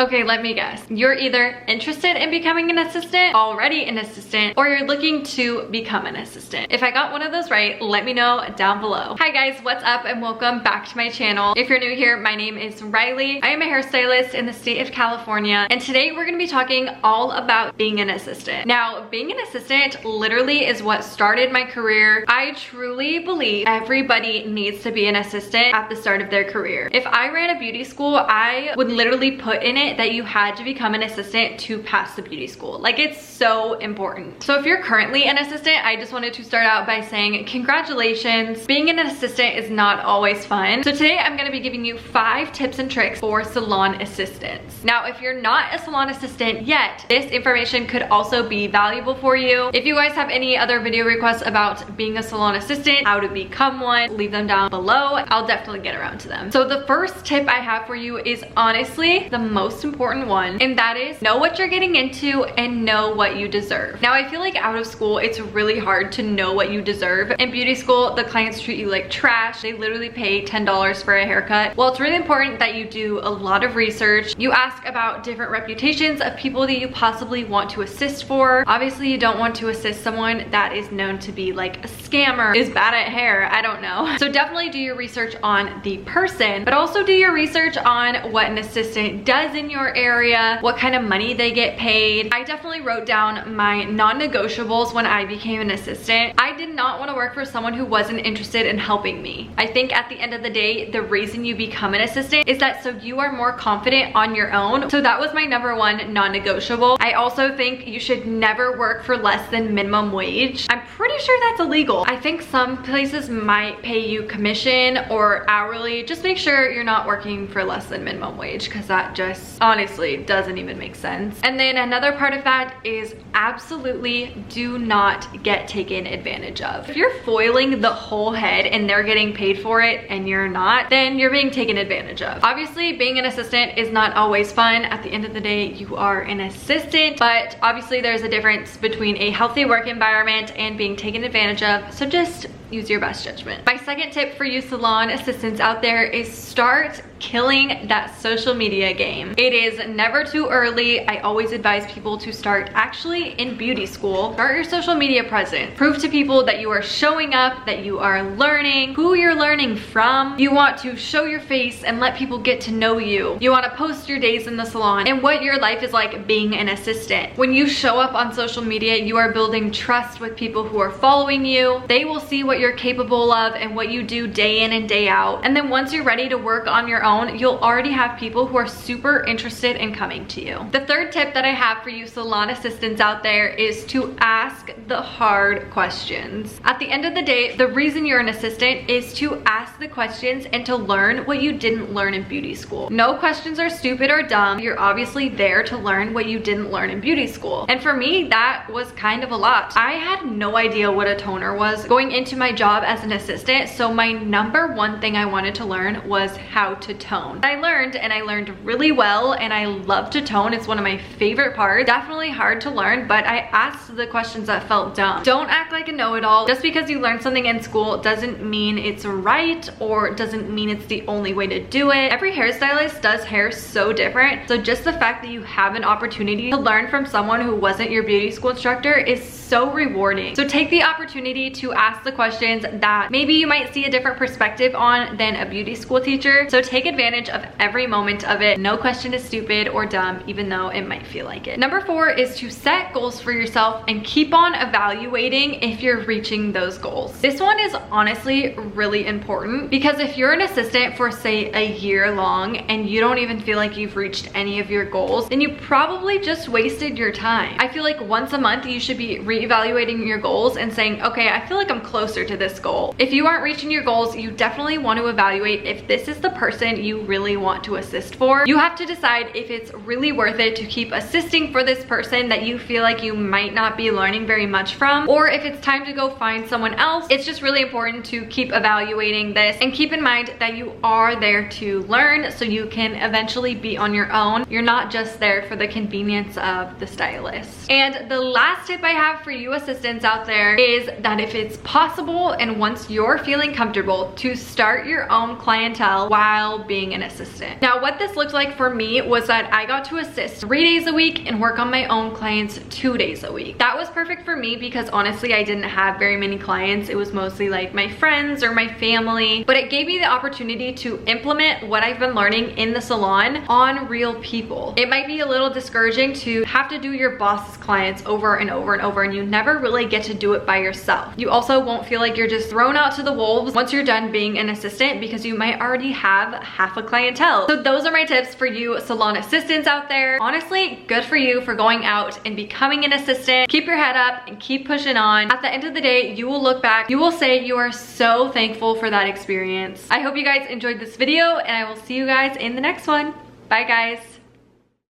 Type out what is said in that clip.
Okay, let me guess. You're either interested in becoming an assistant, already an assistant, or you're looking to become an assistant. If I got one of those right, let me know down below. Hi guys, what's up and welcome back to my channel. If you're new here, my name is Reiley. I am a hairstylist in the state of California, and today we're gonna be talking all about being an assistant. Now, being an assistant literally is what started my career. I truly believe everybody needs to be an assistant at the start of their career. If I ran a beauty school, I would literally put in it that you had to become an assistant to pass the beauty school. Like, it's so important. So if you're currently an assistant, I just wanted to start out by saying congratulations. Being an assistant is not always fun. So today I'm gonna be giving you 5 tips and tricks for salon assistants. Now, if you're not a salon assistant yet, this information could also be valuable for you. If you guys have any other video requests about being a salon assistant, how to become one, leave them down below. I'll definitely get around to them. So the first tip I have for you is honestly the most important one, and that is know what you're getting into and know what you deserve. Now, I feel like out of school, it's really hard to know what you deserve. In beauty school, the clients treat you like trash. They literally pay $10 for a haircut. Well, it's really important that you do a lot of research. You ask about different reputations of people that you possibly want to assist for. Obviously, you don't want to assist someone that is known to be like a scammer, is bad at hair, I don't know. So definitely do your research on the person, but also do your research on what an assistant does in your area, what kind of money they get paid. I definitely wrote down my non-negotiables when I became an assistant. I did not want to work for someone who wasn't interested in helping me. I think at the end of the day, the reason you become an assistant is that so you are more confident on your own. So that was my #1 non-negotiable. I also think you should never work for less than minimum wage. I'm pretty sure that's illegal. I think some places might pay you commission or hourly. Just make sure you're not working for less than minimum wage, because that just honestly doesn't even make sense. And then another part of that is absolutely do not get taken advantage of. If you're foiling the whole head and they're getting paid for it and you're not, then you're being taken advantage of. Obviously, being an assistant is not always fun. At the end of the day, you are an assistant, but obviously there's a difference between a healthy work environment and being taken advantage of. So just use your best judgment. My second tip for you salon assistants out there is start killing that social media game. It is never too early. I always advise people to start actually in beauty school. Start your social media presence. Prove to people that you are showing up, that you are learning, who you're learning from. You want to show your face and let people get to know you. You want to post your days in the salon and what your life is like being an assistant. When you show up on social media, you are building trust with people who are following you. They will see what you're capable of and what you do day in and day out. And then once you're ready to work on your own, you'll already have people who are super interested in coming to you. The third tip that I have for you salon assistants out there is to ask the hard questions. At the end of the day, the reason you're an assistant is to ask the questions and to learn what you didn't learn in beauty school. No questions are stupid or dumb. You're obviously there to learn what you didn't learn in beauty school. And for me, that was kind of a lot. I had no idea what a toner was going into my job as an assistant, so my #1 thing I wanted to learn was how to tone. I learned really well, and I love to tone. It's one of my favorite parts. Definitely hard to learn, but I asked the questions that felt dumb. Don't act like a know-it-all. Just because you learned something in school doesn't mean it's right or doesn't mean it's the only way to do it. Every hairstylist does hair so different, so just the fact that you have an opportunity to learn from someone who wasn't your beauty school instructor is so rewarding. So take the opportunity to ask the questions that maybe you might see a different perspective on than a beauty school teacher. So take advantage of every moment of it. No question is stupid or dumb, even though it might feel like it. #4 is to set goals for yourself and keep on evaluating if you're reaching those goals. This one is honestly really important, because if you're an assistant for say a year long and you don't even feel like you've reached any of your goals, then you probably just wasted your time. I feel like once a month you should be reevaluating your goals and saying, okay, I feel like I'm closer to this goal. If you aren't reaching your goals, you definitely want to evaluate if this is the person you really want to assist for. You have to decide if it's really worth it to keep assisting for this person that you feel like you might not be learning very much from, or if it's time to go find someone else. It's just really important to keep evaluating this and keep in mind that you are there to learn so you can eventually be on your own. You're not just there for the convenience of the stylist. And the last tip I have for you assistants out there is that if it's possible possible and once you're feeling comfortable to start your own clientele while being an assistant. Now, what this looked like for me was that I got to assist 3 days a week and work on my own clients 2 days a week. That was perfect for me because honestly, I didn't have very many clients. It was mostly like my friends or my family, but it gave me the opportunity to implement what I've been learning in the salon on real people. It might be a little discouraging to have to do your boss's clients over and over and over, and you never really get to do it by yourself. You also won't feel like you're just thrown out to the wolves once you're done being an assistant because you might already have half a clientele. So those are my tips for you salon assistants out there. Honestly, good for you for going out and becoming an assistant. Keep your head up and keep pushing on. At the end of the day, you will look back, you will say you are so thankful for that experience. I hope you guys enjoyed this video and I will see you guys in the next one. Bye guys.